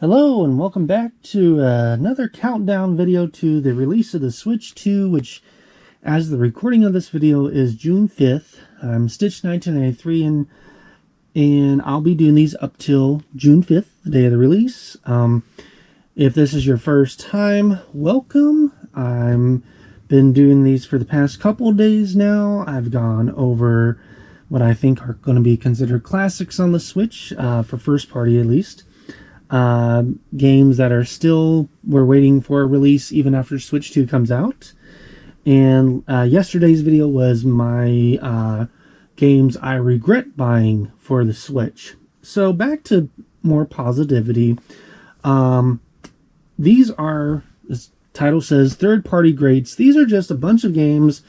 Hello and welcome back to another countdown video to the release of the Switch 2, which, as the recording of this video, is June 5th. I'm Stitch1993, and I'll be doing these up till June 5th, the day of the release. If this is your first time, welcome. I've been doing these for the past couple of days now. I've gone over what I think are going to be considered classics on the Switch, for first party at least. Games that are still, we're waiting for a release even after Switch 2 comes out. And yesterday's video was my games I regret buying for the Switch. So back to more positivity. These are, as the title says, third-party greats. These are just a bunch of games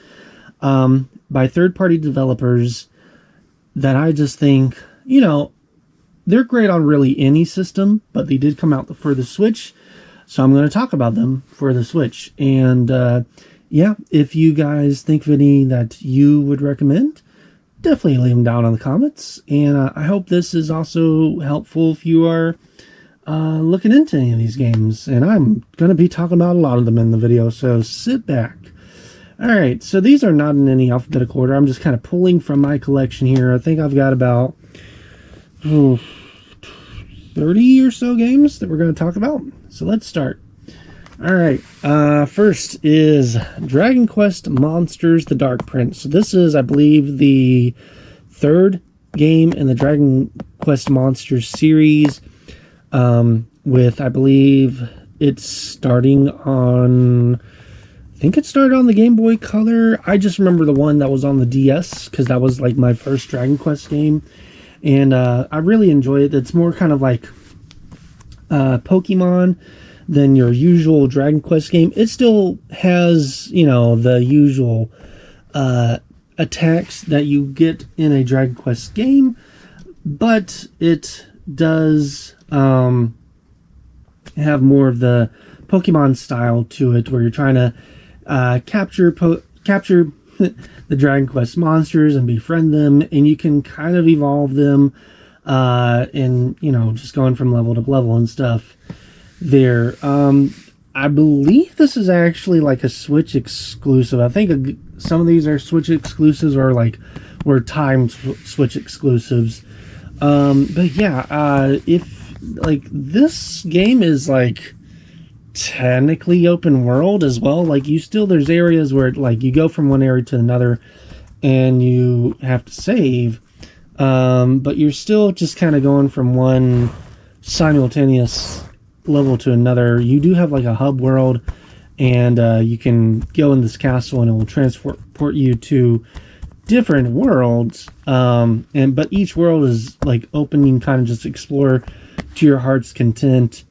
by third-party developers that I just think, you know, they're great on really any system, but they did come out for the Switch, so I'm going to talk about them for the Switch. And yeah, if you guys think of any that you would recommend, definitely leave them down in the comments. And I hope this is also helpful if you are looking into any of these games. And I'm going to be talking about a lot of them in the video, so sit back. Alright, so these are not in any alphabetical order. I'm just kind of pulling from my collection here. I think I've got about 30 or so games that we're going to talk about. So let's start. Alright, first is Dragon Quest Monsters: The Dark Prince. So this is, I believe, the third game in the Dragon Quest Monsters series, with, I believe, it's starting on, I think it started on the Game Boy Color. I just remember the one that was on the DS, because that was like my first Dragon Quest game. And I really enjoy it. It's more kind of like Pokemon than your usual Dragon Quest game. It still has, you know, the usual attacks that you get in a Dragon Quest game, but it does have more of the Pokemon style to it, where you're trying to capture the Dragon Quest monsters and befriend them, and you can kind of evolve them, and, you know, just going from level to level and stuff there. I believe this is actually like a Switch exclusive. I think some of these are Switch exclusives, or like were timed Switch exclusives. But yeah, if like this game is like technically open world as well, like you still, there's areas where like you go from one area to another and you have to save, but you're still just kind of going from one simultaneous level to another. You do have like a hub world, and you can go in this castle and it will transport you to different worlds, but each world is like open. You can kind of just explore to your heart's content.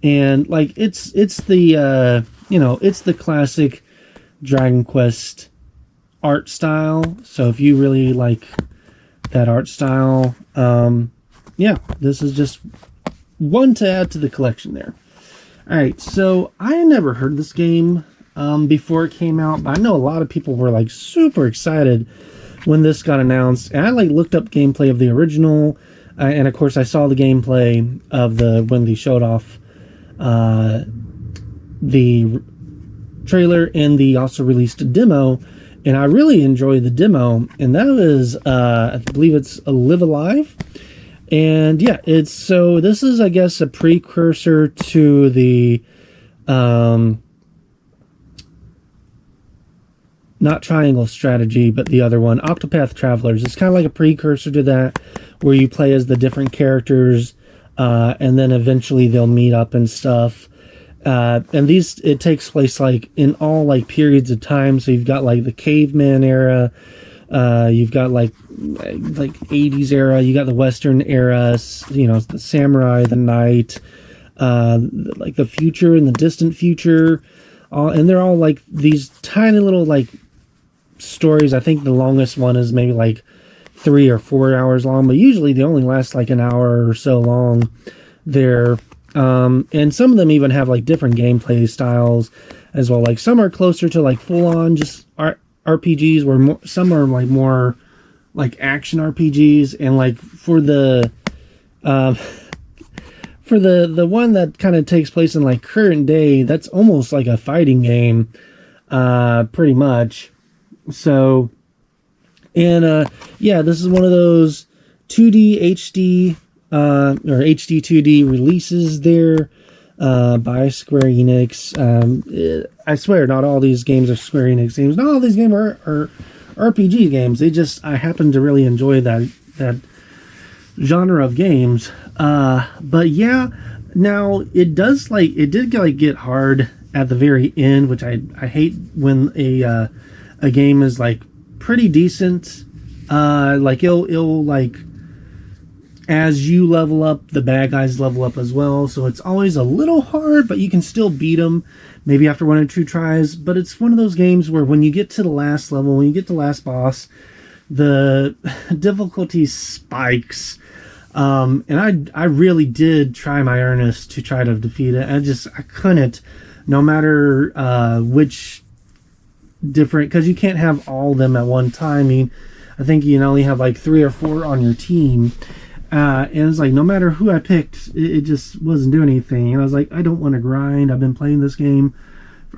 And like it's the you know, it's the classic Dragon Quest art style. So if you really like that art style, yeah, this is just one to add to the collection there. Alright, so I had never heard of this game before it came out, but I know a lot of people were like super excited when this got announced. And I like looked up gameplay of the original, and of course I saw the gameplay of when they showed off the trailer, and the also released a demo, and I really enjoyed the demo. And that was I believe it's a Live Alive. And yeah, it's, so this is, I guess, a precursor to the not Triangle Strategy, but the other one, Octopath Travelers. It's kind of like a precursor to that, where you play as the different characters, and then eventually they'll meet up and stuff. And these, it takes place like in all like periods of time. So you've got like the caveman era, you've got like 80s era, you got the Western era, you know, the samurai, the knight, like the future and the distant future, and they're all like these tiny little like stories. I think the longest one is maybe like 3 or 4 hours long, but usually they only last like an hour or so long there. And some of them even have like different gameplay styles as well. Like some are closer to like full-on just RPGs, where some are like more like action RPGs. And like for the for the one that kind of takes place in like current day, that's almost like a fighting game, pretty much. So, and yeah, this is one of those 2D HD or HD 2D releases there by Square Enix. I swear, not all these games are Square Enix games. Not all these games are RPG games. I happen to really enjoy that genre of games. But yeah, now it did get hard at the very end, which I hate when a game is like pretty decent. Like it'll like, as you level up, the bad guys level up as well. So it's always a little hard, but you can still beat them maybe after 1 or 2 tries. But it's one of those games where when you get to the last level, when you get to the last boss, the difficulty spikes. And I really did try my earnest to try to defeat it. I couldn't, no matter which different, because you can't have all of them at one time. I think you can only have like 3 or 4 on your team. And it's like, no matter who I picked, it just wasn't doing anything. And I was like, I don't want to grind. I've been playing this game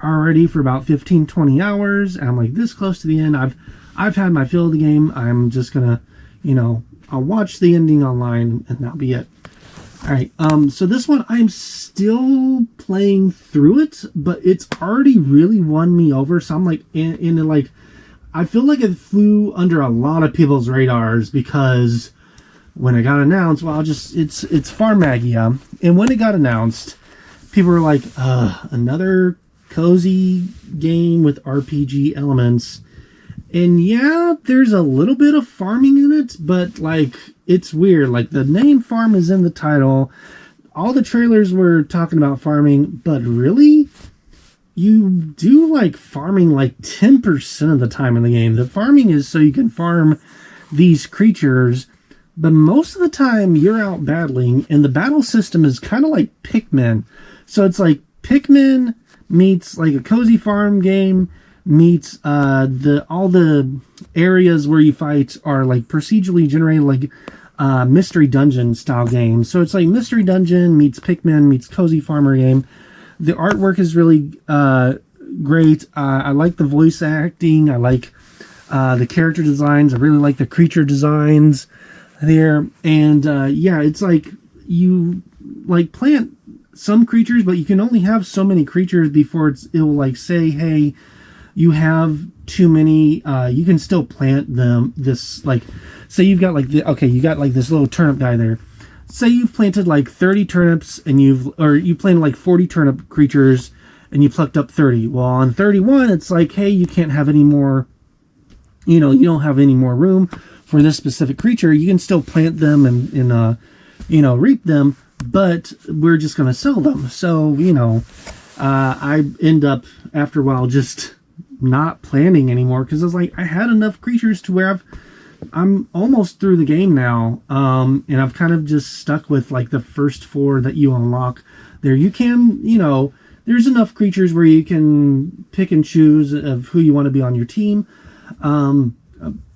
already for about 15-20 hours. And I'm like this close to the end. I've had my fill of the game. I'm just gonna, I'll watch the ending online and that'll be it. All right. So this one, I'm still playing through it, but it's already really won me over. So I'm like, like, I feel like it flew under a lot of people's radars because when it got announced, well, it's Farmagia. And when it got announced, people were like, another cozy game with RPG elements. And yeah, there's a little bit of farming in it, but like, it's weird. Like, the name farm is in the title. All the trailers were talking about farming, but really, you do like farming like 10% of the time in the game. The farming is so you can farm these creatures, but most of the time you're out battling, and the battle system is kind of like Pikmin. So it's like Pikmin meets like a cozy farm game meets all the areas where you fight are like procedurally generated, like mystery dungeon style games. So it's like Mystery Dungeon meets Pikmin meets cozy farmer game. The artwork is really great. I like the voice acting. I like the character designs. I really like the creature designs there. And yeah, it's like you like plant some creatures, but you can only have so many creatures before it'll like say, hey, you have too many. You can still plant them. This, like, say you've got like you got like this little turnip guy there. Say you've planted like 30 turnips and you planted like 40 turnip creatures and you plucked up 30. Well, on 31, it's like, hey, you can't have any more, you don't have any more room for this specific creature. You can still plant them and reap them, but we're just going to sell them. So, I end up after a while just not planting anymore because I was like, I had enough creatures to where I'm almost through the game now, and I've kind of just stuck with like the first 4 that you unlock there. You can, there's enough creatures where you can pick and choose of who you want to be on your team.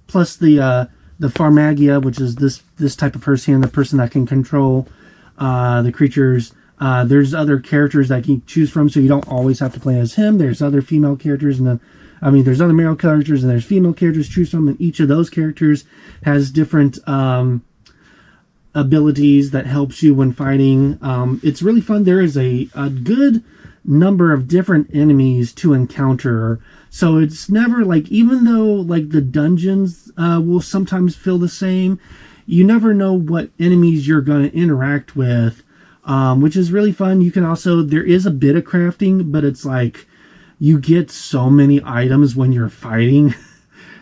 Plus the Farmagia, which is this type of person, the person that can control the creatures. There's other characters that you can choose from, so you don't always have to play as him. There's other female characters, and there's other male characters, and there's female characters to choose from, and each of those characters has different abilities that helps you when fighting. It's really fun. There is a good number of different enemies to encounter, so it's never like, even though like the dungeons will sometimes feel the same, you never know what enemies you're going to interact with, which is really fun. You can also, there is a bit of crafting, but it's like you get so many items when you're fighting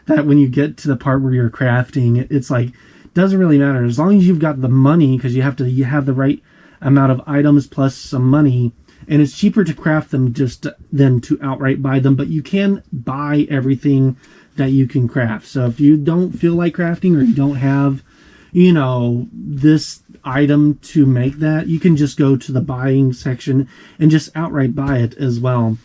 that when you get to the part where you're crafting, it's like, doesn't really matter as long as you've got the money, because you have the right amount of items plus some money, and it's cheaper to craft them than to outright buy them. But you can buy everything that you can craft. So if you don't feel like crafting, or you don't have this item to make that, you can just go to the buying section and just outright buy it as well.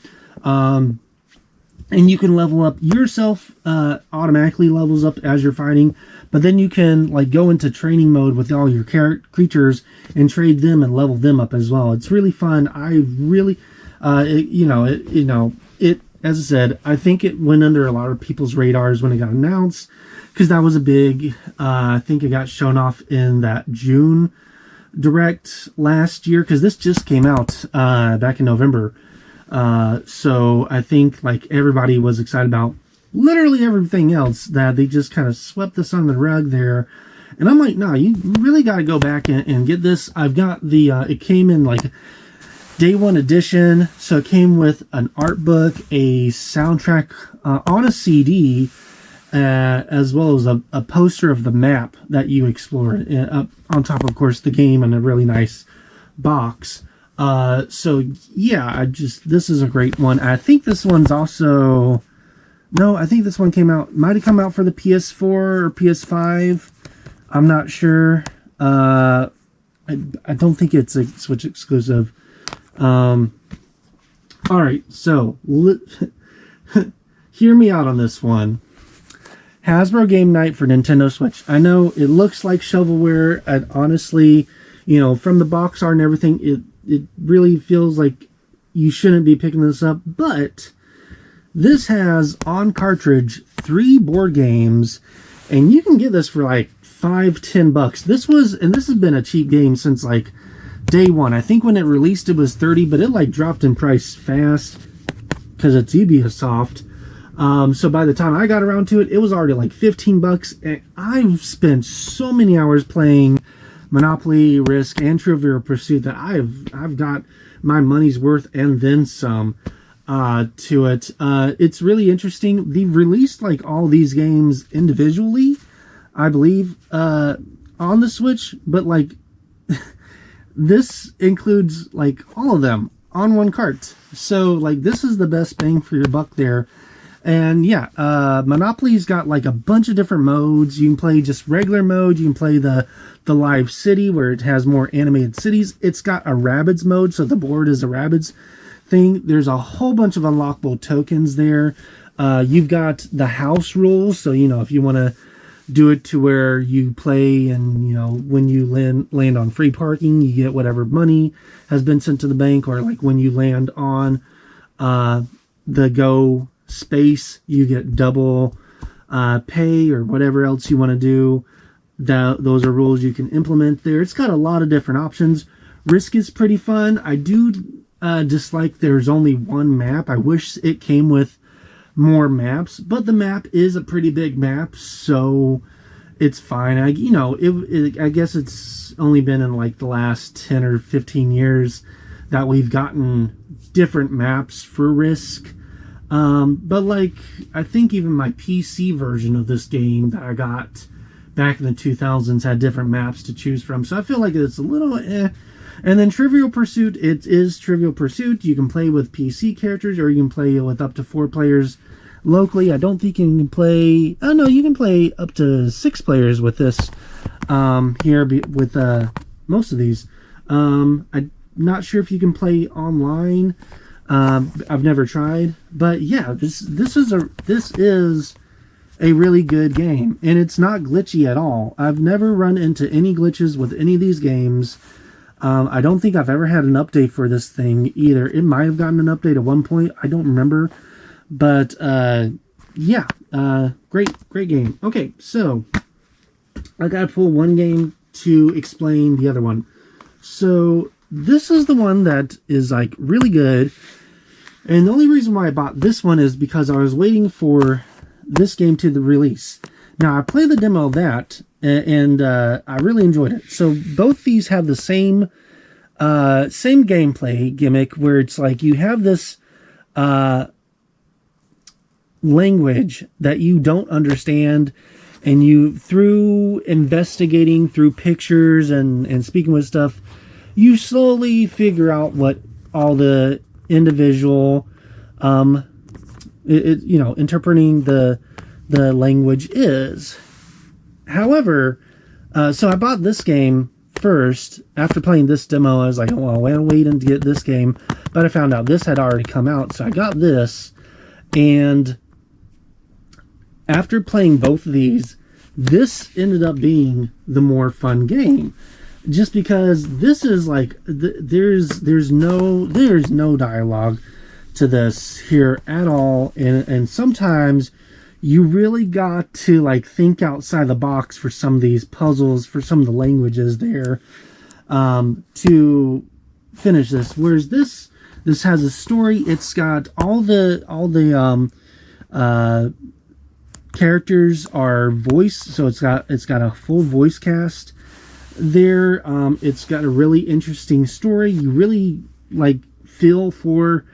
and you can level up yourself. Automatically levels up as you're fighting, but then you can like go into training mode with all your creatures and trade them and level them up as well. It's really fun. I really, it as I said, I think it went under a lot of people's radars when it got announced, because that was a big. I think it got shown off in that June Direct last year, because this just came out back in November. So I think like everybody was excited about literally everything else, that they just kind of swept this under the rug there. And I'm like, no, you really got to go back and get this. I've got the, it came in like day one edition. So it came with an art book, a soundtrack on a CD, as well as a poster of the map that you explore up on top, of course, the game, and a really nice box. So yeah, this is a great one. I think this one's also, no, I think this one might have come out for the PS4 or PS5. I'm not sure. I don't think it's a Switch exclusive. All right, so hear me out on this one. Hasbro Game Night for Nintendo Switch. I know it looks like shovelware, and honestly, from the box art and everything, it really feels like you shouldn't be picking this up, but this has on cartridge 3 board games, and you can get this for like $5-10. This has been a cheap game since like day one. I think when it released it was $30, but it like dropped in price fast because it's Ubisoft. So by the time I got around to it, it was already like $15, and I've spent so many hours playing Monopoly, Risk, and Trivial Pursuit that I've got my money's worth and then some to it. It's really interesting. They've released like all these games individually, I believe, on the Switch, but like this includes like all of them on one cart. So like this is the best bang for your buck there. And yeah, Monopoly's got like a bunch of different modes. You can play just regular mode. You can play the live city where it has more animated cities. It's got a Rabbids mode, so the board is a Rabbids thing. There's a whole bunch of unlockable tokens there. You've got the house rules, so if you want to do it to where you play and when you land on free parking, you get whatever money has been sent to the bank, or like when you land on the Go space, you get double pay or whatever else you want to do. Those are rules you can implement there. It's got a lot of different options. Risk is pretty fun. I do dislike there's only one map. I wish it came with more maps, but the map is a pretty big map, so it's fine. I guess it's only been in like the last 10 or 15 years that we've gotten different maps for Risk. But like, I think even my PC version of this game that I got back in the 2000s had different maps to choose from. So I feel like it's a little And then Trivial Pursuit, it is Trivial Pursuit. You can play with PC characters, or you can play with up to 4 players locally. I don't think you can play, oh no, you can play up to 6 players with this, here with, most of these. I'm not sure if you can play online. I've never tried, but yeah, this is a really good game, and it's not glitchy at all. I've never run into any glitches with any of these games. I don't think I've ever had an update for this thing either. It might have gotten an update at one point. I don't remember, but yeah, great game. Okay, so I gotta pull one game to explain the other one. So this is the one that is like really good, and the only reason why I bought this one is because I was waiting for this game to the release. Now I played the demo of that, and I really enjoyed it. So both these have the same gameplay gimmick, where it's like you have this language that you don't understand, and you, through investigating through pictures and speaking with stuff, you slowly figure out what all the individual interpreting the language is. However, so I bought this game first. After playing this demo, I was like, well, I'll wait to get this game, but I found out this had already come out, so I got this. And after playing both of these, this ended up being the more fun game, just because this is like there's no dialogue to this here at all, and sometimes you really got to like think outside the box for some of these puzzles, for some of the languages there, to finish this. Whereas this has a story. It's got all the characters are voiced, so it's got a full voice cast there. It's got a really interesting story. You really like feel for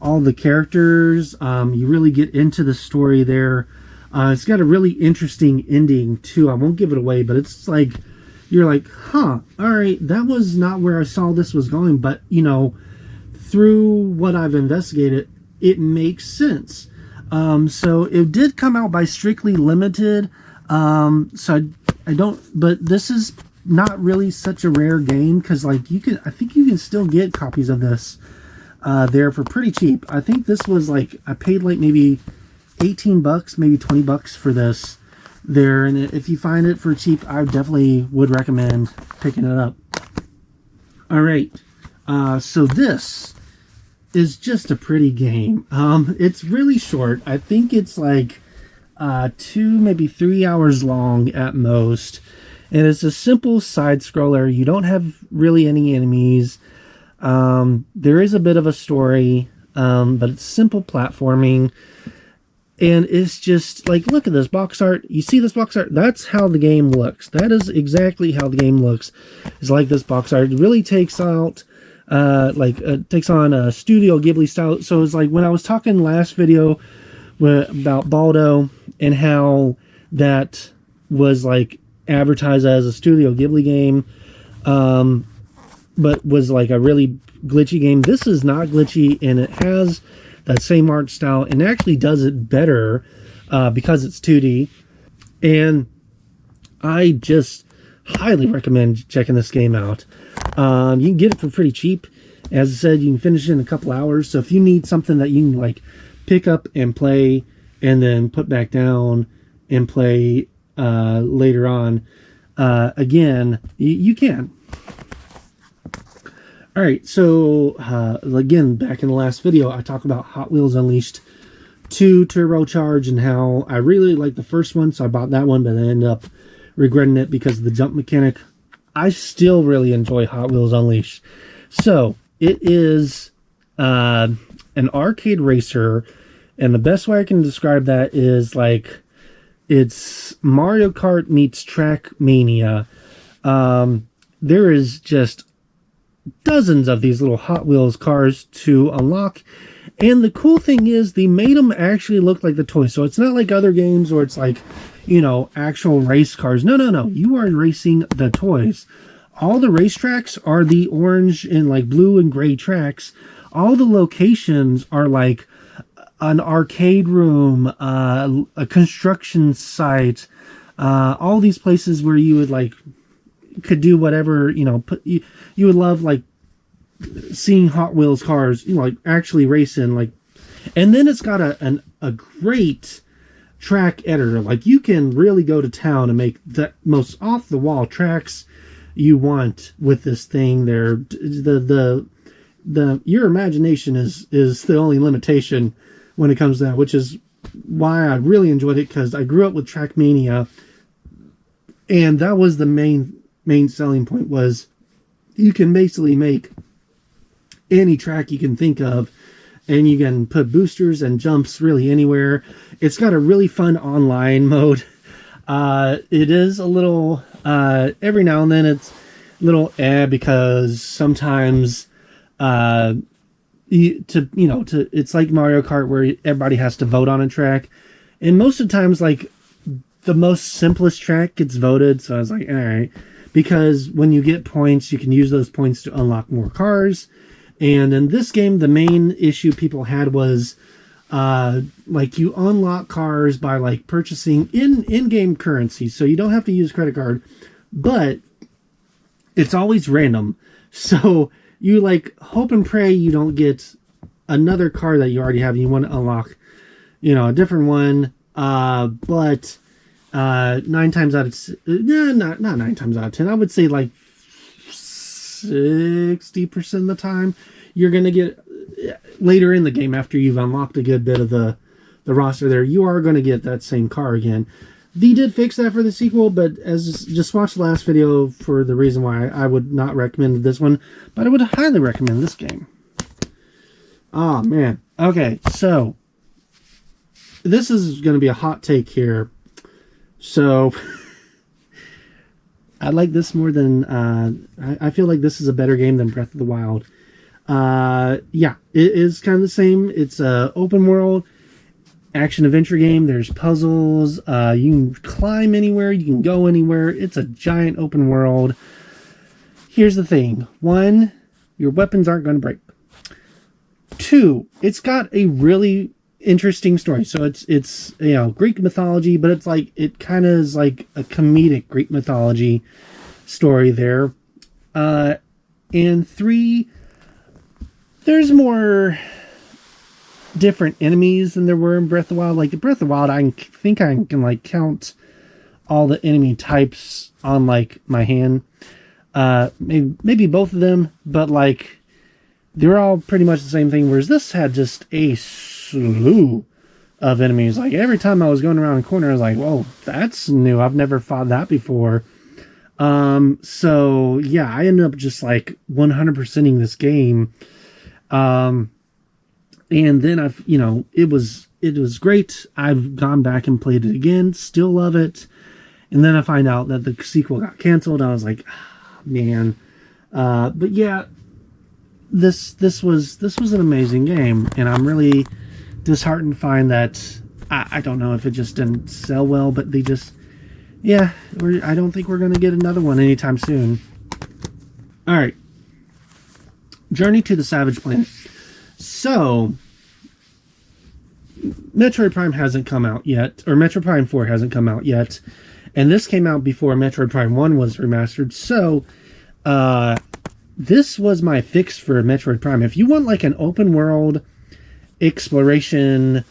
all the characters. You really get into the story there. It's got a really interesting ending too. I won't give it away, but it's like you're like, huh, all right, that was not where I saw this was going, but you know, through what I've investigated, it makes sense. So it did come out by Strictly Limited. So I don't, but this is not really such a rare game, because like I think you can still get copies of this there for pretty cheap. I think this was like, I paid like maybe $18, maybe $20 for this there. And if you find it for cheap, I definitely would recommend picking it up. All right. So this is just a pretty game. It's really short. I think it's like 2, maybe 3 hours long at most. And it's a simple side scroller. You don't have really any enemies. There is a bit of a story, but it's simple platforming. And it's just like, look at this box art. You see this box art? That's how the game looks. That is exactly how the game looks. It's like this box art. It really takes out, takes on a Studio Ghibli style. So it's like when I was talking last video about Baldo and how that was like advertised as a Studio Ghibli game, but was like a really glitchy game. This is not glitchy, and it has that same art style, and actually does it better because it's 2D. And I just highly recommend checking this game out. You can get it for pretty cheap. As I said, you can finish it in a couple hours. So if you need something that you can like pick up and play and then put back down and play later on, again, you can. All right, so again, back in the last video, I talked about Hot Wheels Unleashed 2 Turbocharged and how I really liked the first one, so I bought that one, but I ended up regretting it because of the jump mechanic. I still really enjoy Hot Wheels Unleashed. So, it is an arcade racer, and the best way I can describe that is like, it's Mario Kart meets Trackmania. There is just dozens of these little Hot Wheels cars to unlock, and the cool thing is they made them actually look like the toys. So it's not like other games where it's like, you know, actual race cars. No, you are racing the toys. All the racetracks are the orange and like blue and gray tracks. All the locations are like an arcade room, a construction site, all these places where you would like could do whatever, you know, you would love like seeing Hot Wheels cars, you know, like actually racing, like. And then it's got a great track editor. Like you can really go to town and make the most off the wall tracks you want with this thing there. Your imagination is the only limitation when it comes to that, which is why I really enjoyed it, because I grew up with Trackmania, and that was the main selling point, was you can basically make any track you can think of, and you can put boosters and jumps really anywhere. It's got a really fun online mode. It is a little every now and then it's a little because sometimes it's like Mario Kart where everybody has to vote on a track, and most of the times like the most simplest track gets voted. So I was like, all right. Because when you get points, you can use those points to unlock more cars. And in this game, the main issue people had was like you unlock cars by like purchasing in-game currency. So you don't have to use credit card, but it's always random. So you like hope and pray you don't get another car that you already have and you want to unlock. a different one. But 9 times out of not 9 times out of 10, I would say like 60% of the time, you're gonna get later in the game after you've unlocked a good bit of the roster there, you are going to get that same car again. They did fix that for the sequel, but as just watch the last video for the reason why I would not recommend this one, but I would highly recommend this game. Oh, man. Okay, so this is going to be a hot take here. So I like this more than... I feel like this is a better game than Breath of the Wild. Yeah, it is kind of the same. It's a open world action-adventure game. There's puzzles. You can climb anywhere. You can go anywhere. It's a giant open world. Here's the thing. 1, your weapons aren't going to break. 2, it's got a really interesting story. So it's Greek mythology, but it's like, it kind of is like a comedic Greek mythology story there. And 3, there's more different enemies than there were in Breath of the Wild. Like in Breath of the Wild, I think I can like count all the enemy types on like my hand. Maybe both of them, but like they're all pretty much the same thing. Whereas this had just a slew of enemies. Like every time I was going around a corner, I was like, "Whoa, that's new. I've never fought that before." So yeah, I ended up just like 100%ing this game. And then it was great. I've gone back and played it again, still love it. And then I find out that the sequel got canceled. I was like, man. But yeah, this was an amazing game, and I'm really disheartened to find that I don't know if it just didn't sell well, but they just, yeah, I don't think we're going to get another one anytime soon. All right. Journey to the Savage Planet. So, Metroid Prime hasn't come out yet, or Metroid Prime 4 hasn't come out yet, and this came out before Metroid Prime 1 was remastered, so, this was my fix for Metroid Prime. If you want like an open world exploration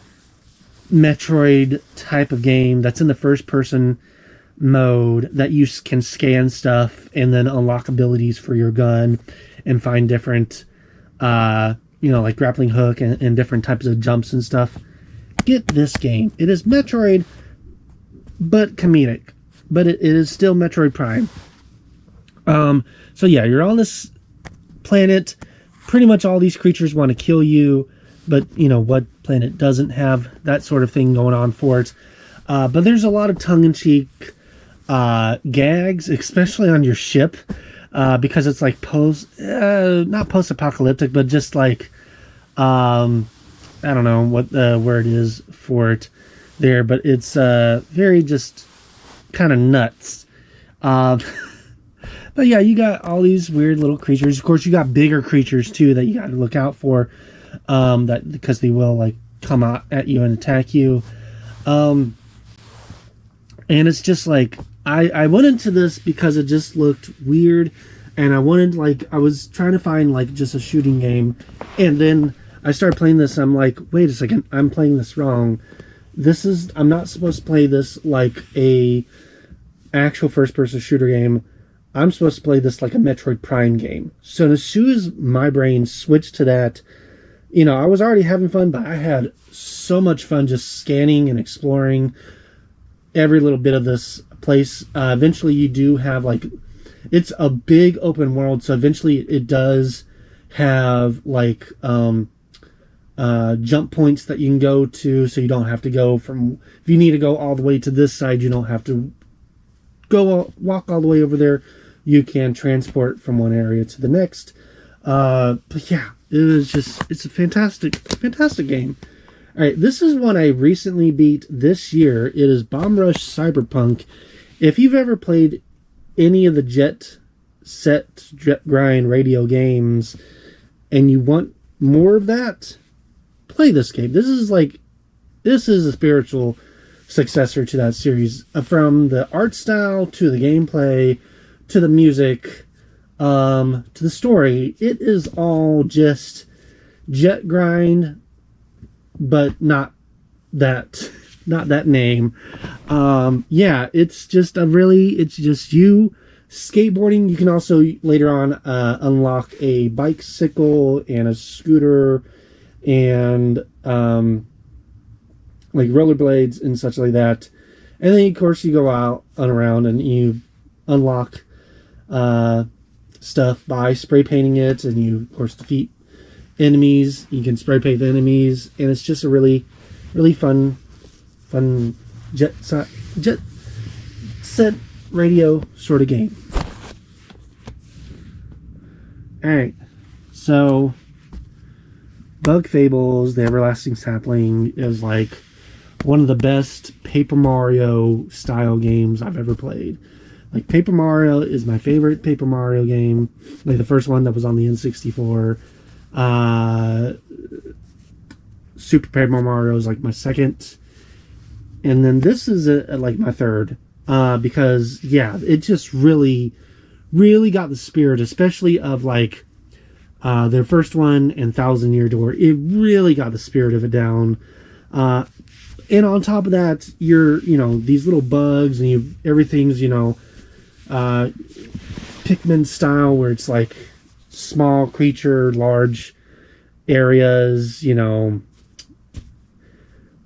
Metroid type of game that's in the first person mode, that you can scan stuff and then unlock abilities for your gun and find different like grappling hook and different types of jumps and stuff, get this game. It is Metroid but comedic, but it is still Metroid Prime. So yeah, you're on this planet. Pretty much all these creatures want to kill you, but what planet doesn't have that sort of thing going on for it? But there's a lot of tongue-in-cheek gags, especially on your ship, because it's like not post-apocalyptic, but just like I don't know what the word is for it there, but it's very just kind of nuts. But yeah, you got all these weird little creatures. Of course, you got bigger creatures too that you got to look out for, that because they will like come out at you and attack you. And it's just like I went into this because it just looked weird, and I was trying to find like just a shooting game, and then I started playing this. And I'm like, wait a second, I'm playing this wrong. I'm not supposed to play this like a actual first person shooter game. I'm supposed to play this like a Metroid Prime game. So as soon as my brain switched to that, I was already having fun, but I had so much fun just scanning and exploring every little bit of this place. Eventually you do have like, it's a big open world, so eventually it does have like jump points that you can go to, so you don't have to go if you need to go all the way to this side, you don't have to walk all the way over there. You can transport from one area to the next. But yeah, it's a fantastic game. All right, this is one I recently beat this year. It is Bomb Rush Cyberpunk. If you've ever played any of the Jet Grind radio games and you want more of that, play this game. This is a spiritual successor to that series. From the art style to the gameplay to the music, to the story, it is all just Jet Grind, but not that not that name. Yeah, it's just it's just you skateboarding. You can also later on unlock a bicycle and a scooter and like rollerblades and such like that. And then of course you go out and around and you unlock stuff by spray painting it, and you of course defeat enemies. You can spray paint the enemies, and it's just a really fun jet set radio sort of game. Alright, so Bug Fables: The Everlasting Sapling is like one of the best Paper Mario style games I've ever played. Like, Paper Mario is my favorite Paper Mario game. Like the first one that was on the N64. Super Paper Mario is like my second. And then this is like my third. Because, yeah, it just really got the spirit, especially of like their first one and Thousand Year Door. It really got the spirit of it down. And on top of that, you're, these little bugs and everything's, Pikmin style, where it's like small creature, large areas,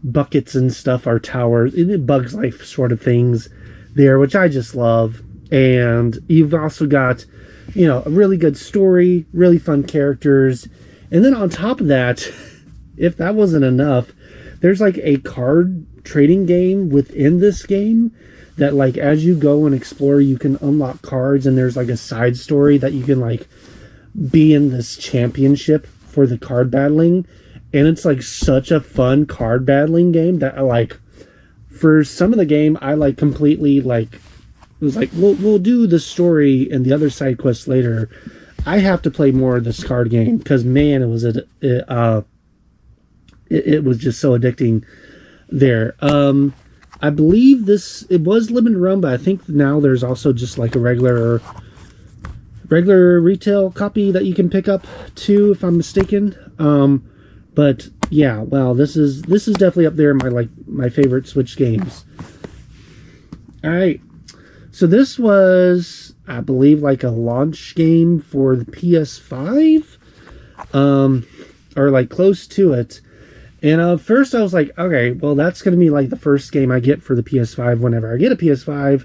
buckets and stuff are towers. Bugs Life sort of things there, which I just love. And you've also got, a really good story, really fun characters. And then on top of that, if that wasn't enough, there's like a card trading game within this game that, like, as you go and explore, you can unlock cards, and there's like a side story that you can like be in this championship for the card battling. And it's like such a fun card battling game that I like. For some of the game, I like completely like, it was like, we'll do the story and the other side quests later. I have to play more of this card game because, man, it was just so addicting there. I believe it was limited run, but I think now there's also just like a regular retail copy that you can pick up too, if I'm mistaken. But yeah, wow, this is definitely up there in my favorite Switch games. All right, so this was, I believe, like a launch game for the PS5, or like close to it. And first I was like, okay, well, that's going to be like the first game I get for the PS5 whenever I get a PS5.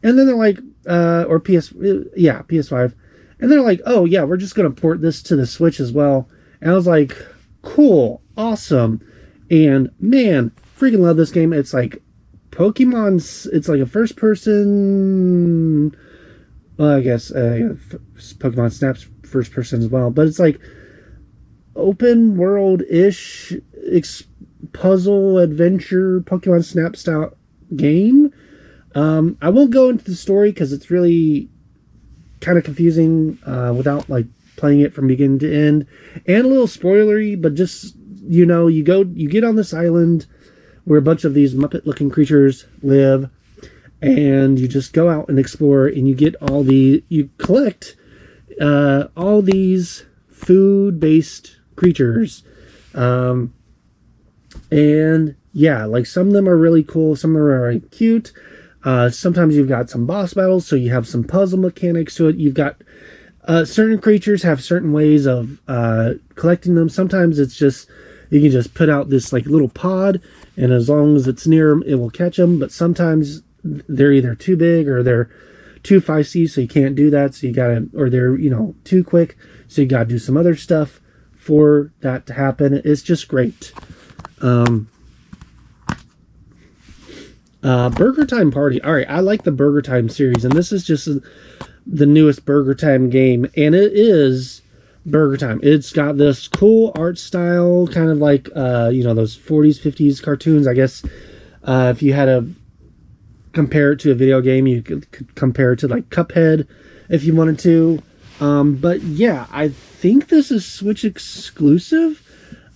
And then they're like, PS5. And they're like, oh yeah, we're just going to port this to the Switch as well. And I was like, cool, awesome. And man, freaking love this game. It's like it's like a first person, well, I guess Pokemon Snap's first person as well. But it's like open world-ish puzzle adventure Pokemon Snap style game. I won't go into the story because it's really kind of confusing without like playing it from beginning to end, and a little spoilery, but just, you get on this island where a bunch of these Muppet looking creatures live, and you just go out and explore, and you collect all these food based creatures. And yeah, like some of them are really cool, some of them are really cute. Sometimes you've got some boss battles, so you have some puzzle mechanics to it. You've got certain creatures have certain ways of collecting them. Sometimes it's just, you can just put out this like little pod, and as long as it's near them, it will catch them. But sometimes they're either too big or they're too feisty, so you can't do that. So you gotta, or they're, too quick, so you gotta do some other stuff for that to happen. It's just great. Burger Time Party. All right, I like the Burger Time series, and this is just the newest Burger Time game, and it is Burger Time. It's got this cool art style, kind of like those 40s, 50s cartoons. I guess if you had to compare it to a video game, you could compare it to like Cuphead if you wanted to. But yeah, I think this is Switch exclusive.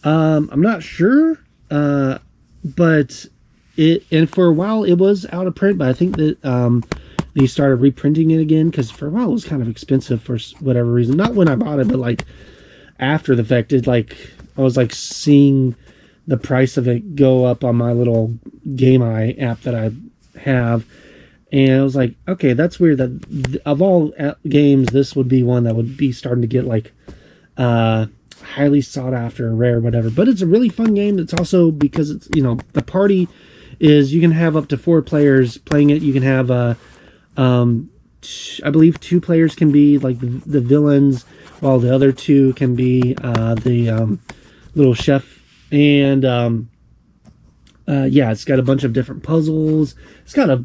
I'm not sure, but and for a while it was out of print, but I think that they started reprinting it again, because for a while it was kind of expensive for whatever reason. Not when I bought it, but like after the fact. I was like seeing the price of it go up on my little Game Eye app that I have. And I was like, okay, that's weird that of all games, this would be one that would be starting to get like highly sought after, rare, whatever. But it's a really fun game. It's also because it's, you know, the party is, you can have up to 4 players playing it. You can have I believe 2 players can be like the villains, while the other 2 can be the little chef. And yeah, it's got a bunch of different puzzles. It's got a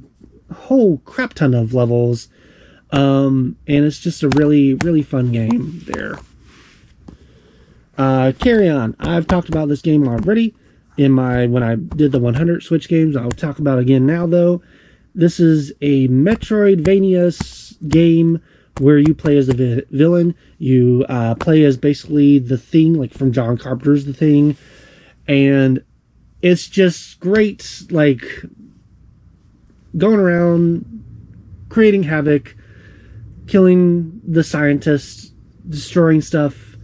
whole crap ton of levels, and it's just a really, really fun game there. Carry On. I've talked about this game already when I did the 100 Switch games. I'll talk about it again now, though. This is a Metroidvania game where you play as a villain. You play as basically the Thing, like from John Carpenter's The Thing, and it's just great, like going around creating havoc, killing the scientists, destroying stuff,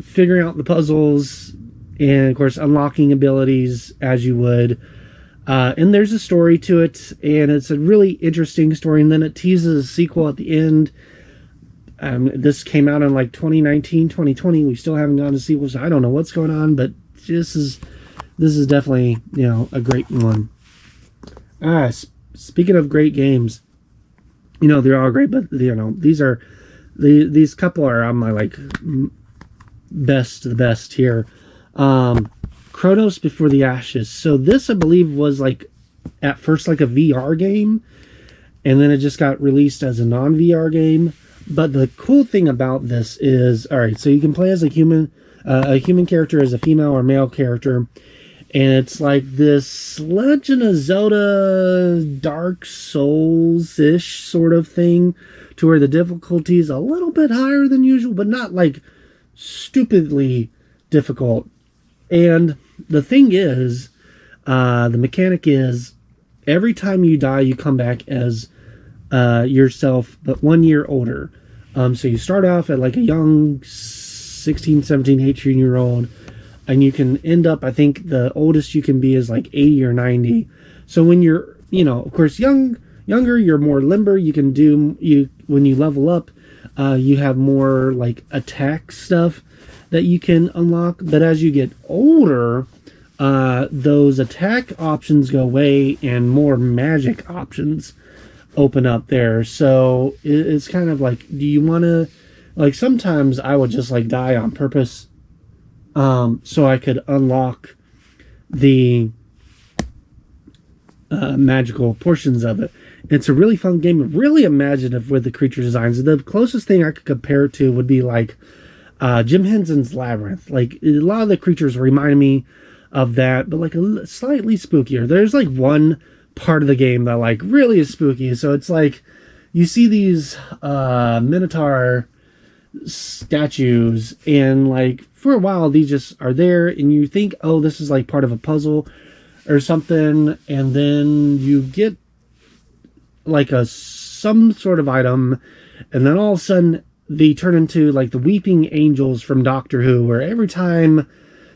figuring out the puzzles, and of course unlocking abilities as you would. And there's a story to it, and it's a really interesting story, and then it teases a sequel at the end. This came out in like 2019, 2020. We still haven't gotten a sequel, so I don't know what's going on, but this is definitely, you know, a great one. Speaking of great games, you know, they're all great, but, you know, these couple are on my, like, the best here. Chronos Before the Ashes. So this, I believe, was, like, at first, like, a VR game, and then it just got released as a non-VR game. But the cool thing about this is, alright, so you can play as a human character, as a female or male character, and it's like this Legend of Zelda Dark Souls-ish sort of thing, to where the difficulty is a little bit higher than usual, but not like stupidly difficult. And the thing is, the mechanic is, every time you die, you come back as yourself, but 1 year older. So you start off at like a young 16, 17, 18-year-old, and you can end up, I think the oldest you can be is like 80 or 90. So when you're, you know, of course, younger, you're more limber. You can when you level up, you have more like attack stuff that you can unlock. But as you get older, those attack options go away and more magic options open up there. So it's kind of like, do you want to, like, sometimes I would just like die on purpose, so I could unlock the magical portions of it. It's a really fun game, really imaginative with the creature designs. The closest thing I could compare it to would be like Jim Henson's Labyrinth. Like, a lot of the creatures remind me of that, but like slightly spookier. There's like one part of the game that like really is spooky. So it's like you see these Minotaur statues, and like for a while these just are there, and you think, oh, this is like part of a puzzle or something, and then you get like some sort of item, and then all of a sudden they turn into like the weeping angels from Doctor Who, where every time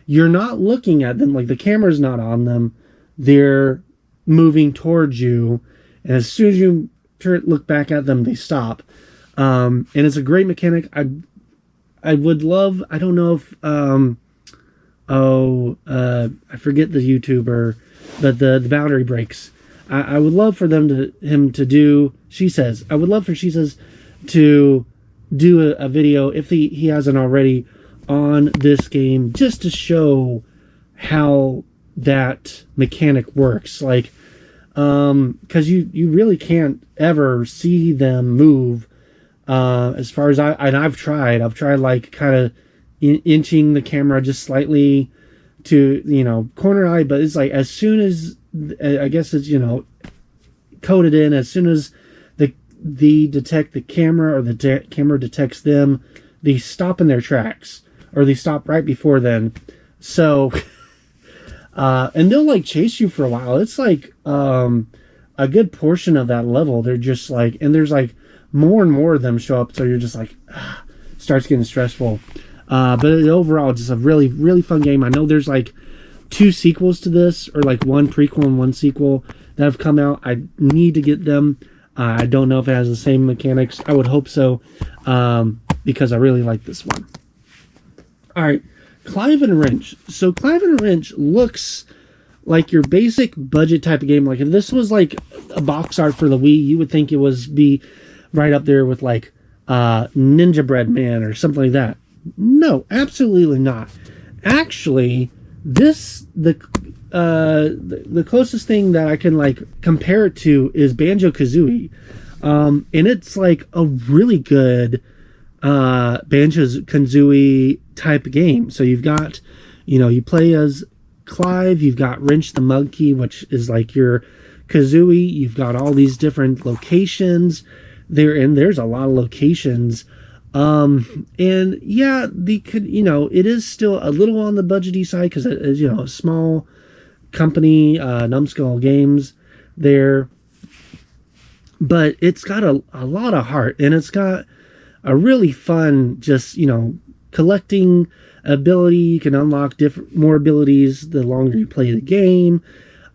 you're not looking at them, like the camera's not on them, they're moving towards you, and as soon as you look back at them, they stop. And it's a great mechanic. I would love, I don't know if I forget the YouTuber, but the Boundary Breaks. I would love for him to do, I would love for She Says to do a video, if he hasn't already, on this game, just to show how that mechanic works. Like, because you really can't ever see them move. As far as I've tried like kind of inching the camera just slightly to, you know, corner eye, but it's like as soon as, I guess it's, you know, coded in, as soon as they detect the camera, or the camera detects them, they stop in their tracks, or they stop right before then. So, and they'll like chase you for a while. It's like a good portion of that level, they're just like, and there's like more and more of them show up, so you're just like, starts getting stressful. But overall, just a really, really fun game. I know there's like 2 sequels to this, or like 1 prequel and 1 sequel that have come out. I need to get them. I don't know if it has the same mechanics. I would hope so, because I really like this one. All right, Clive and Wrench. So Clive and Wrench looks like your basic budget type of game. Like if this was like a box art for the Wii, you would think it was be right up there with like Ninja Bread Man or something like that. No, absolutely not. Actually, this the closest thing that I can like compare it to is Banjo-Kazooie, and it's like a really good Banjo-Kazooie type game. So you've got, you play as Clive, you've got Wrench the monkey, which is like your Kazooie. You've got all these different locations there, and there's a lot of locations. And yeah, it is still a little on the budgety side because it is, a small company, Numbskull Games there, but it's got a lot of heart, and it's got a really fun, just, collecting ability. You can unlock more abilities the longer you play the game.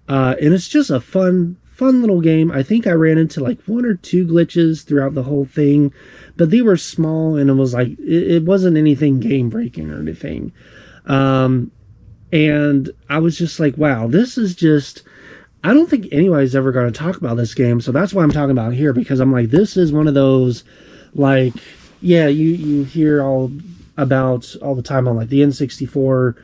And it's just a fun little game. I think I ran into like 1 or 2 glitches throughout the whole thing, but they were small, and it was like, it wasn't anything game breaking or anything. And I was just like, wow, this is just, I don't think anybody's ever going to talk about this game. So that's why I'm talking about it here, because I'm like, this is one of those, like, yeah, you hear all about all the time on like the N64,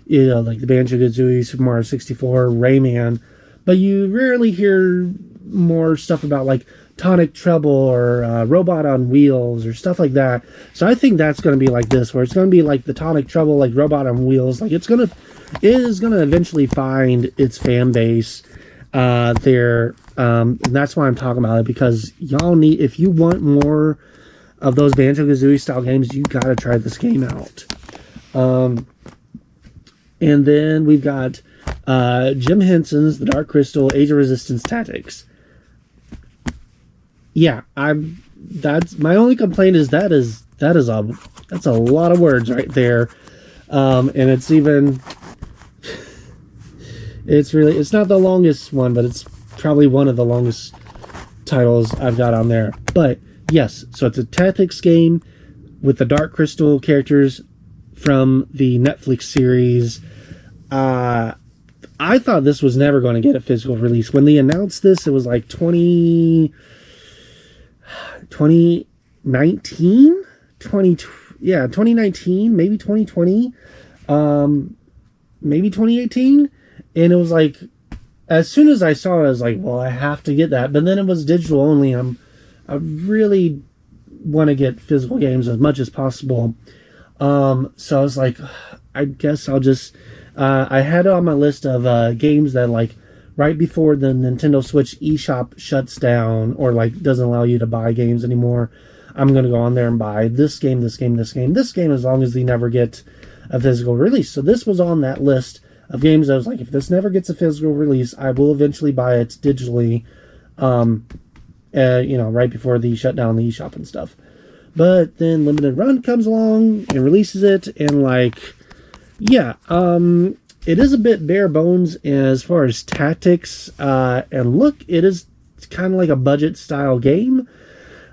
like the Banjo-Kazooie, Super Mario 64, Rayman, but you rarely hear more stuff about like Tonic Trouble or Robot on Wheels or stuff like that. So I think that's going to be like this, where it's going to be like the Tonic Trouble, like Robot on Wheels. Like it is going to eventually find its fan base there. And that's why I'm talking about it, because y'all need, if you want more of those Banjo-Kazooie style games, you got to try this game out. And then we've got Jim Henson's The Dark Crystal Age of Resistance Tactics. Yeah, that's my only complaint is that's a lot of words right there. And it's not the longest one, but it's probably one of the longest titles I've got on there. But yes, so it's a tactics game with the Dark Crystal characters from the Netflix series. I thought this was never going to get a physical release. When they announced this, it was like 2019, maybe 2020, maybe 2018. And it was like, as soon as I saw it, I was like, well, I have to get that. But then it was digital only. I really want to get physical games as much as possible. So I was like, I guess I'll just, I had it on my list of games that like right before the Nintendo Switch eShop shuts down or like doesn't allow you to buy games anymore, I'm going to go on there and buy this game, as long as they never get a physical release. So this was on that list of games. I was like, if this never gets a physical release, I will eventually buy it digitally, right before they shut down the eShop and stuff. But then Limited Run comes along and releases it, and like, yeah, it is a bit bare bones as far as tactics, and look, it is kind of like a budget style game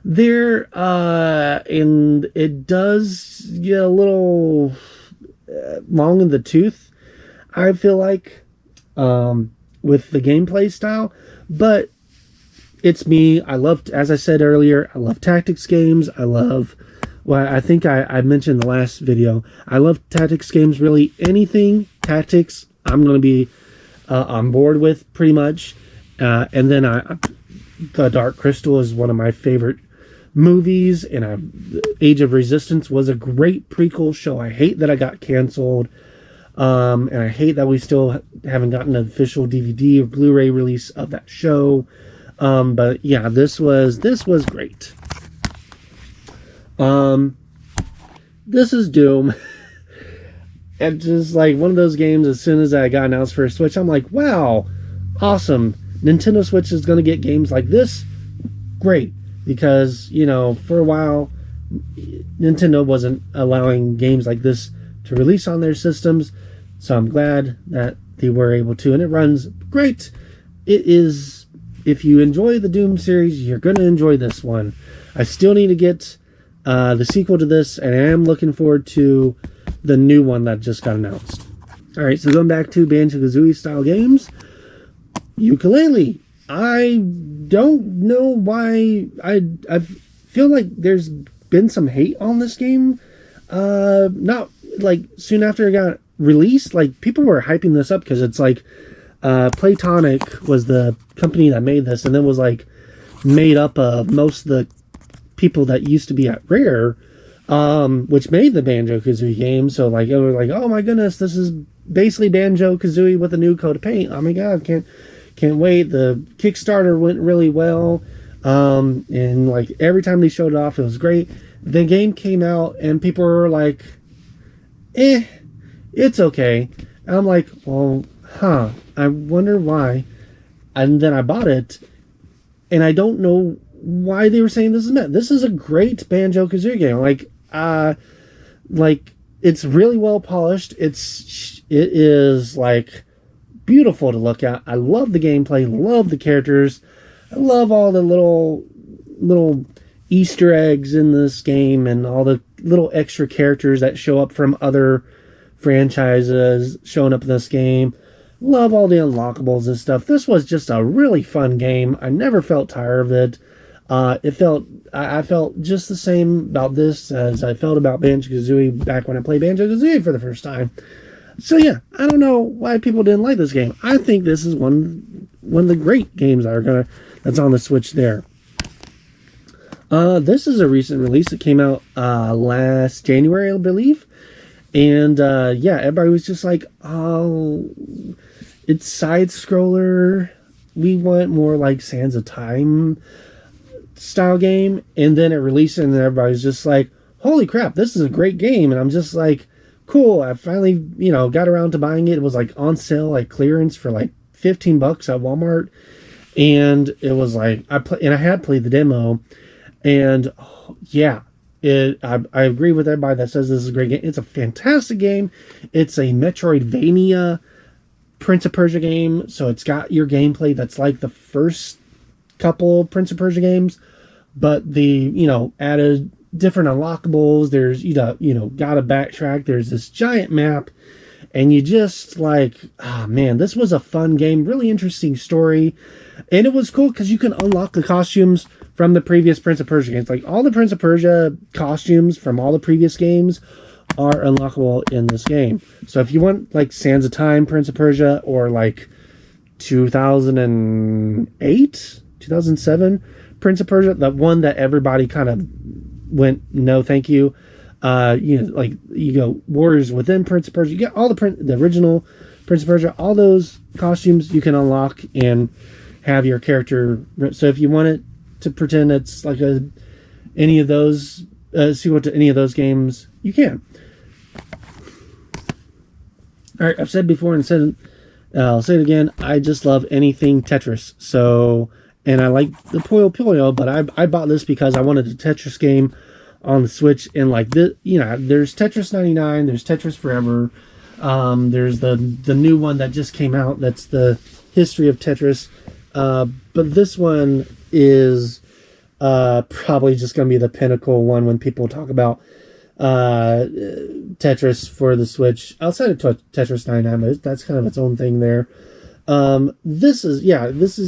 there, and it does get a little long in the tooth, I feel like, with the gameplay style, but it's me. As I said earlier, I love tactics games. I think I mentioned in the last video, I love tactics games. Really, anything tactics, I'm going to be on board with pretty much. And then The Dark Crystal is one of my favorite movies, and Age of Resistance was a great prequel show. I hate that I got canceled, and I hate that we still haven't gotten an official DVD or Blu-ray release of that show. But yeah, this was great. This is Doom. And just like one of those games, as soon as I got announced for a Switch, I'm like, wow, awesome. Nintendo Switch is going to get games like this. Great. Because, for a while, Nintendo wasn't allowing games like this to release on their systems. So I'm glad that they were able to, and it runs great. It is, if you enjoy the Doom series, you're going to enjoy this one. I still need to get the sequel to this, and I am looking forward to the new one that just got announced. Alright, so going back to Banjo-Kazooie style games, Yooka-Laylee. I don't know why I feel like there's been some hate on this game. Not like soon after it got released, like people were hyping this up because it's like Playtonic was the company that made this, and then was like made up of most of the people that used to be at Rare, which made the Banjo-Kazooie game. So like it was like, oh my goodness, this is basically Banjo-Kazooie with a new coat of paint. Oh my god, can't wait. The Kickstarter went really well, and like every time they showed it off, it was great. The game came out and people were like, it's okay. And I'm like, well, I wonder why. And then I bought it, and I don't know why they were saying this is meant. This is a great Banjo-Kazooie game. Like it's really well polished. It is like beautiful to look at. I love the gameplay, love the characters. I love all the little Easter eggs in this game and all the little extra characters that show up from other franchises showing up in this game. Love all the unlockables and stuff. This was just a really fun game. I never felt tired of it. I felt just the same about this as I felt about Banjo-Kazooie back when I played Banjo-Kazooie for the first time. So yeah, I don't know why people didn't like this game. I think this is one of the great games that's on the Switch there. This is a recent release. It came out last January, I believe. And yeah, everybody was just like, oh, it's side scroller. We want more like Sands of Time style game. And then it released, and everybody's just like, holy crap, this is a great game. And I'm just like, cool. I finally, got around to buying it. It was like on sale, like clearance for like $15 at Walmart. And it was like, I had played the demo, and yeah, I agree with everybody that says this is a great game. It's a fantastic game. It's a Metroidvania Prince of Persia game, so it's got your gameplay that's like the first couple Prince of Persia games, but the added different unlockables. There's gotta backtrack. There's this giant map, and you just like, man, this was a fun game. Really interesting story, and it was cool because you can unlock the costumes from the previous Prince of Persia games. Like all the Prince of Persia costumes from all the previous games are unlockable in this game. So if you want like Sands of Time Prince of Persia, or like 2008, 2007 Prince of Persia, the one that everybody kind of went, no thank you. Like you go Warriors Within Prince of Persia, you get all the original Prince of Persia, all those costumes you can unlock and have your character. So if you want it to pretend it's like any of those sequel to any of those games, you can. All right, I've said before and I'll say it again. I just love anything Tetris. So, and I like the Puyo Puyo, but I bought this because I wanted a Tetris game on the Switch. And like this, there's Tetris 99, there's Tetris Forever, there's the new one that just came out. That's the history of Tetris. But this one is probably just going to be the pinnacle one when people talk about Tetris for the Switch. Outside of Tetris 99, but that's kind of its own thing there. This is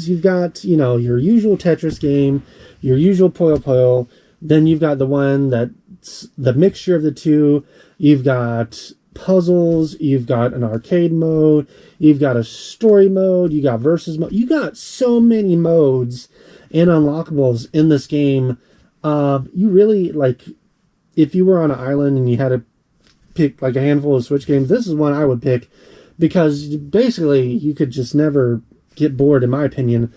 you've got, your usual Tetris game, your usual Puyo Puyo. Then you've got the one that's the mixture of the two. You've got puzzles, you've got an arcade mode, you've got a story mode, you got versus mode. You got so many modes and unlockables in this game. You really, like, if you were on an island and you had to pick like a handful of Switch games, this is one I would pick, because basically you could just never get bored, in my opinion,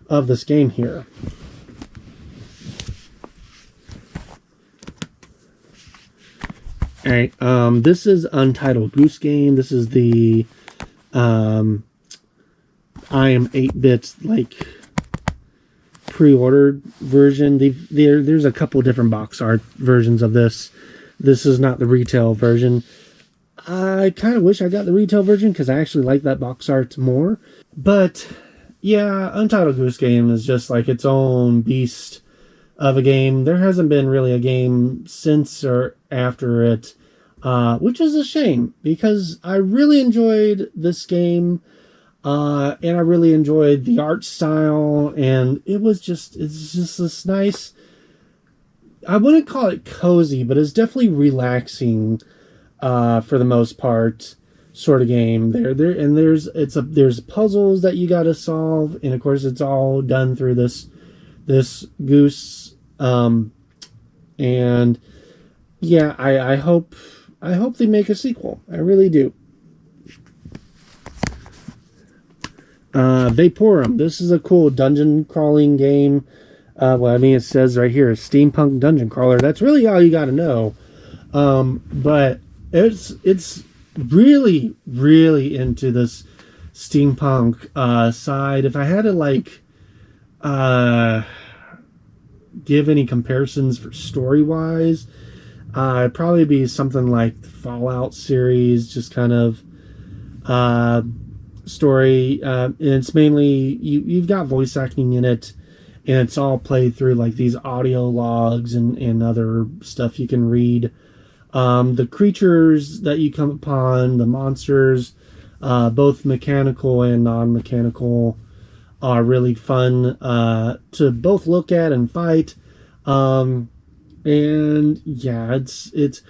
of this game here. Alright, this is Untitled Goose Game. This is the I Am 8-Bit like pre-ordered version. There's a couple different box art versions of this. This is not the retail version. I kind of wish I got the retail version because I actually like that box art more. But yeah, Untitled Goose Game is just like its own beast of a game. There hasn't been really a game since or after it, which is a shame because I really enjoyed this game. And I really enjoyed the art style, and it's just this nice. I wouldn't call it cozy, but it's definitely relaxing, for the most part, sort of game. There's puzzles that you got to solve, and of course it's all done through this goose. And yeah, I hope they make a sequel. I really do. Vaporum. This is a cool dungeon crawling game. Well, I mean, it says right here, steampunk dungeon crawler. That's really all you got to know. But it's really, really into this steampunk side. If I had to give any comparisons for story wise, it'd probably be something like the Fallout series, just kind of story. And it's mainly you've got voice acting in it, and it's all played through like these audio logs and other stuff you can read. The creatures that you come upon, the monsters, both mechanical and non-mechanical, are really fun to both look at and fight. And yeah, it's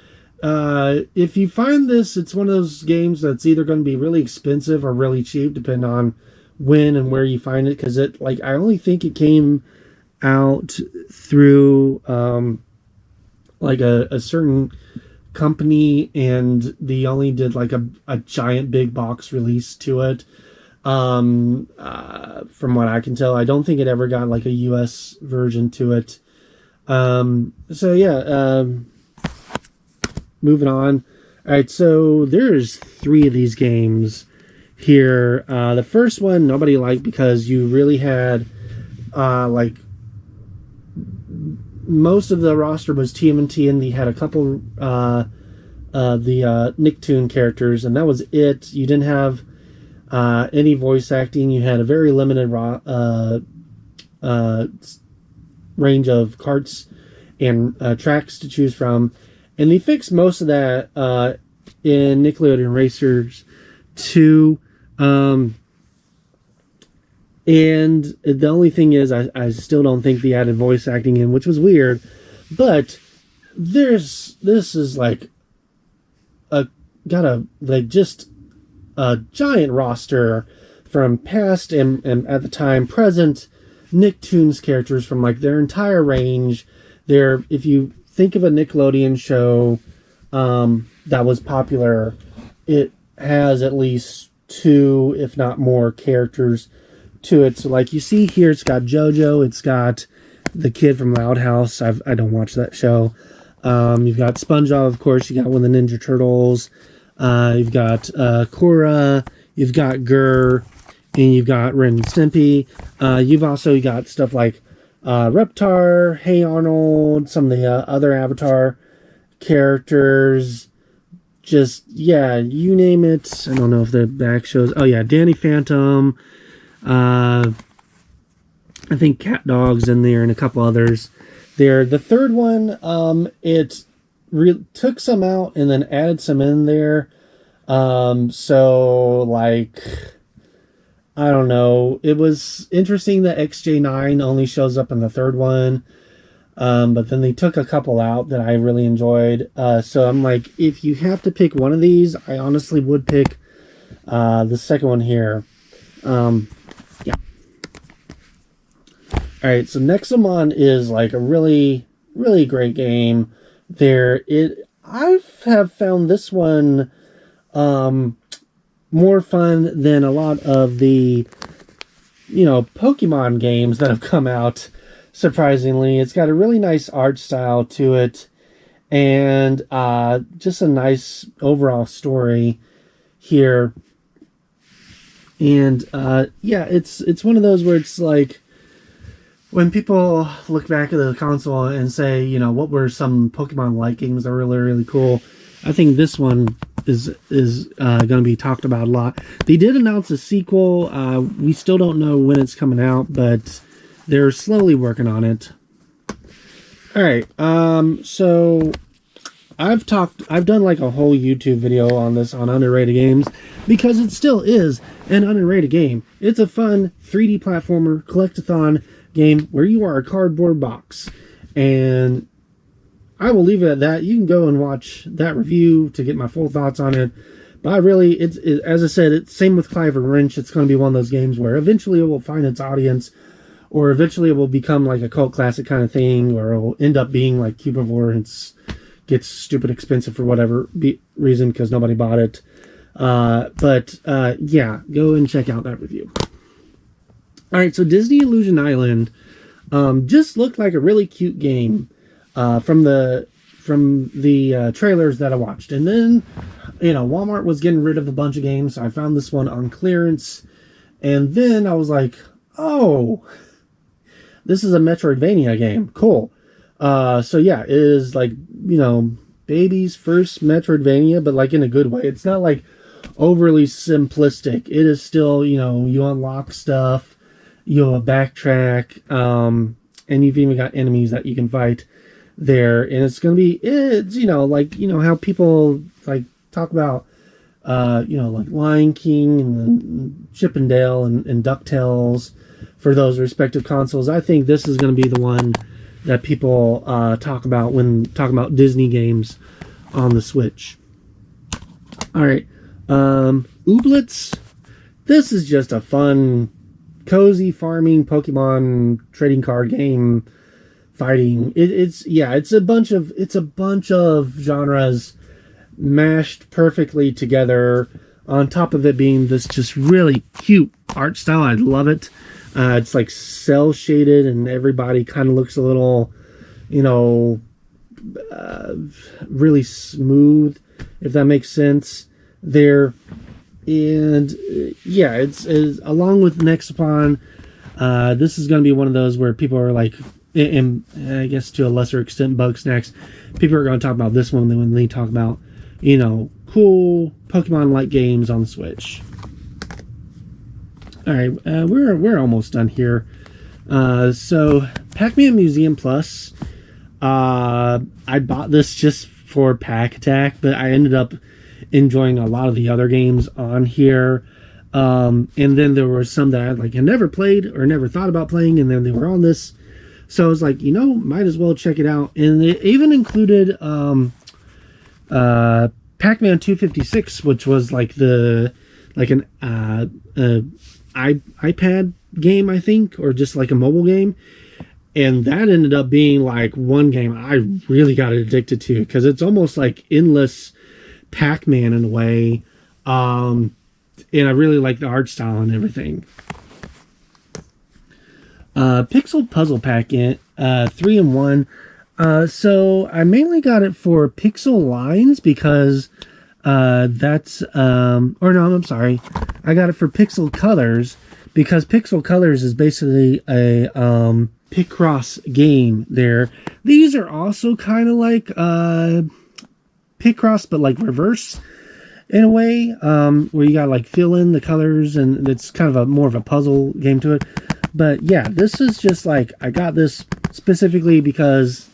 if you find this, it's one of those games that's either going to be really expensive or really cheap, depending on when and where you find it. Because I only think it came out through like a certain company, and they only did like a giant big box release to it. From what I can tell, I don't think it ever got like a US version to it. So yeah, moving on. All right, so there's 3 of these games here. The first one nobody liked because you really had like most of the roster was TMNT, and they had a couple the Nicktoon characters, and that was it. You didn't have any voice acting. You had a very limited range of carts and tracks to choose from, and they fixed most of that in Nickelodeon Racers 2. And the only thing is, I still don't think they added voice acting in, which was weird. But this is like just a giant roster from past and at the time present Nicktoons characters from like their entire range. If you think of a Nickelodeon show that was popular, it has at least 2, if not more, characters to it. So like you see here, it's got JoJo, it's got the kid from Loud House. I don't watch that show. You've got SpongeBob, of course. You got one of the Ninja Turtles. You've got Korra. You've got Gurr, and you've got Ren and Stimpy. You've also got stuff like Reptar, Hey Arnold, some of the other Avatar characters. Just, yeah, you name it. I don't know if the back shows. Oh yeah, Danny Phantom. I think Cat Dog's in there and a couple others there. The third one, it took some out and then added some in there. So like, I don't know. It was interesting that XJ9 only shows up in the third one. But then they took a couple out that I really enjoyed. So I'm like, if you have to pick one of these, I honestly would pick the second one here. Yeah. All right, so Nexomon is like a really, really great game. I have found this one more fun than a lot of the, Pokemon games that have come out. Surprisingly, it's got a really nice art style to it, and just a nice overall story here. And yeah, it's one of those where it's like, when people look back at the console and say, what were some Pokemon-like games that were really, really cool, I think this one going to be talked about a lot. They did announce a sequel. We still don't know when it's coming out, but they're slowly working on it. All right. So I've done like a whole YouTube video on this, on underrated games, because it still is an underrated game. It's a fun 3D platformer collectathon game where you are a cardboard box. And I will leave it at that. You can go and watch that review to get my full thoughts on it. But I really, as I said, it's same with Clive and Wrench. It's going to be one of those games where eventually it will find its audience, or eventually it will become like a cult classic kind of thing, or it will end up being like Cubivore and gets stupid expensive for whatever reason because nobody bought it. Yeah, go and check out that review. All right, so Disney Illusion Island just looked like a really cute game from the trailers that I watched. And then, Walmart was getting rid of a bunch of games, so I found this one on clearance. And then I was like, oh, this is a Metroidvania game. Cool. So yeah, it is like, baby's first Metroidvania, but like in a good way. It's not like overly simplistic. It is still, you unlock stuff, you'll backtrack, and you've even got enemies that you can fight there. And it's going to be, how people like talk about, like Lion King and Chip and Dale and DuckTales for those respective consoles. I think this is going to be the one that people talk about when talking about Disney games on the Switch. All right. Ooblets. This is just a fun, cozy farming Pokemon trading card game fighting. It's a bunch of genres mashed perfectly together, on top of it being this just really cute art style. I love it. It's like cell shaded, and everybody kind of looks a little, really smooth, if that makes sense there. And it's along with Nexapon, this is going to be one of those where people are like, and I guess to a lesser extent Bugsnax, people are going to talk about this one when they talk about, cool Pokemon-like games on the Switch. All right, we're almost done here. So Pac-Man Museum Plus, I bought this just for Pack Attack, but I ended up enjoying a lot of the other games on here. And then there were some that I had never played or never thought about playing, and then they were on this. So I was like, might as well check it out. And it even included Pac-Man 256, which was like an iPad game, I think, or just like a mobile game. And that ended up being like one game I really got addicted to, because it's almost like endless Pac-Man in a way. And I really like the art style and everything. Pixel Puzzle Pack in 3-in-1. So I mainly got it for Pixel Lines because that's I'm sorry. I got it for Pixel Colors because Pixel Colors is basically a Picross game there. These are also kind of like Picross, but like reverse in a way, where you gotta fill in the colors, and it's kind of more of a puzzle game to it. But yeah, this is just I got this specifically because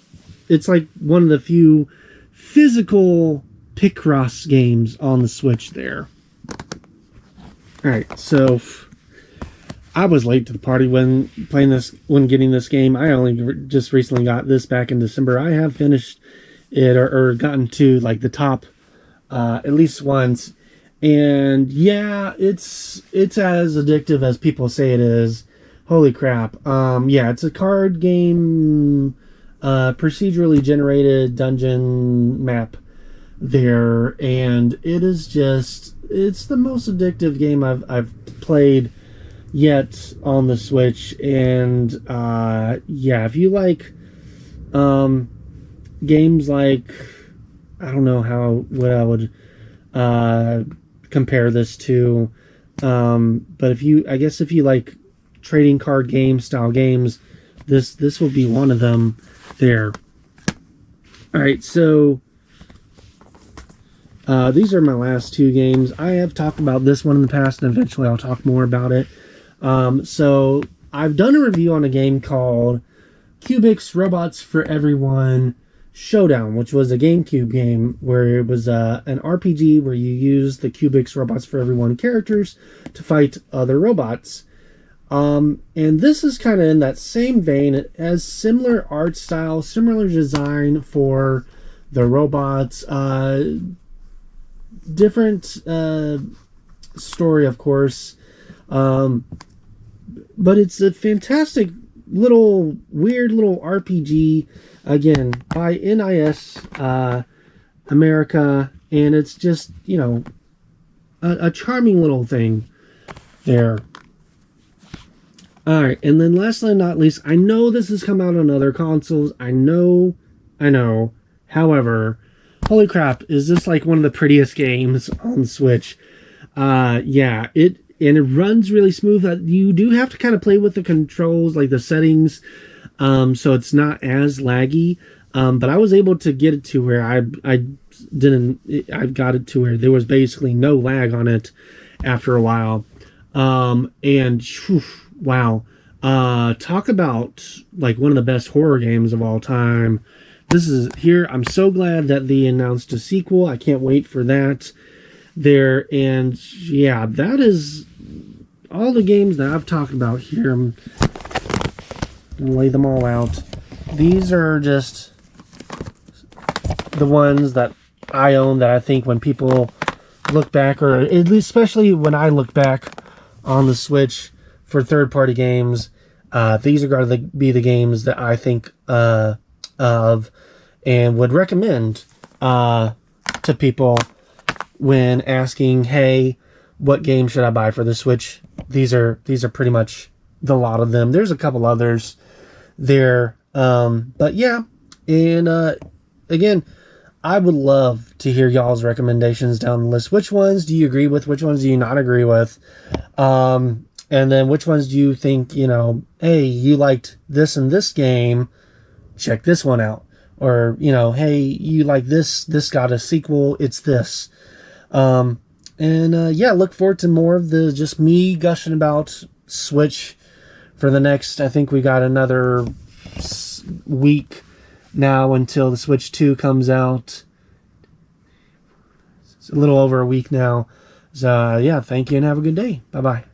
it's like one of the few physical Picross games on the Switch there. Alright, so I was late to the party when getting this game. I only just recently got this back in December. I have finished it or gotten to the top at least once. And yeah, it's as addictive as people say it is. Holy crap. It's a card game, procedurally generated dungeon map there, and it is it's the most addictive game I've played yet on the Switch. And if you like games like, I don't know what I would compare this to, but if you like trading card game style games, this will be one of them there. All right, so These are my last two games. I have talked about this one in the past, and eventually I'll talk more about it. So I've done a review on a game called Cubics Robots for Everyone Showdown, which was a GameCube game where it was an RPG where you use the Cubics Robots for Everyone characters to fight other robots. And this is kind of in that same vein. It has similar art style, similar design for the robots, different story, of course, but it's a fantastic little weird little RPG, again by NIS America, and it's just, you know, a charming little thing there. Alright, and then last but not least, I know this has come out on other consoles. I know. However, holy crap, is this like one of the prettiest games on Switch? Yeah, it runs really smooth. You do have to kind of play with the controls, like the settings, so it's not as laggy. But I was able to get it to where I got it to where there was basically no lag on it after a while. And whew, wow. Talk about like one of the best horror games of all time. This is here. I'm so glad that they announced a sequel. I can't wait for that there. And yeah, that is all the games that I've talked about here. I'm gonna lay them all out. These are just the ones that I own that I think when people look back, or at least especially when I look back on the Switch for third-party games, these are going to be the games that I think of and would recommend to people when asking, hey, what game should I buy for the Switch? These are pretty much the lot of them. There's a couple others there, but yeah. And again, I would love to hear y'all's recommendations down the list. Which ones do you agree with? Which ones do you not agree with? And then which ones do you think, you know, hey, you liked this and this game, check this one out. Or, you know, hey, you like this got a sequel, it's this. Yeah, look forward to more of the just me gushing about Switch for the next, I think we got another week now until the Switch 2 comes out. It's a little over a week now. So, yeah, thank you and have a good day. Bye-bye.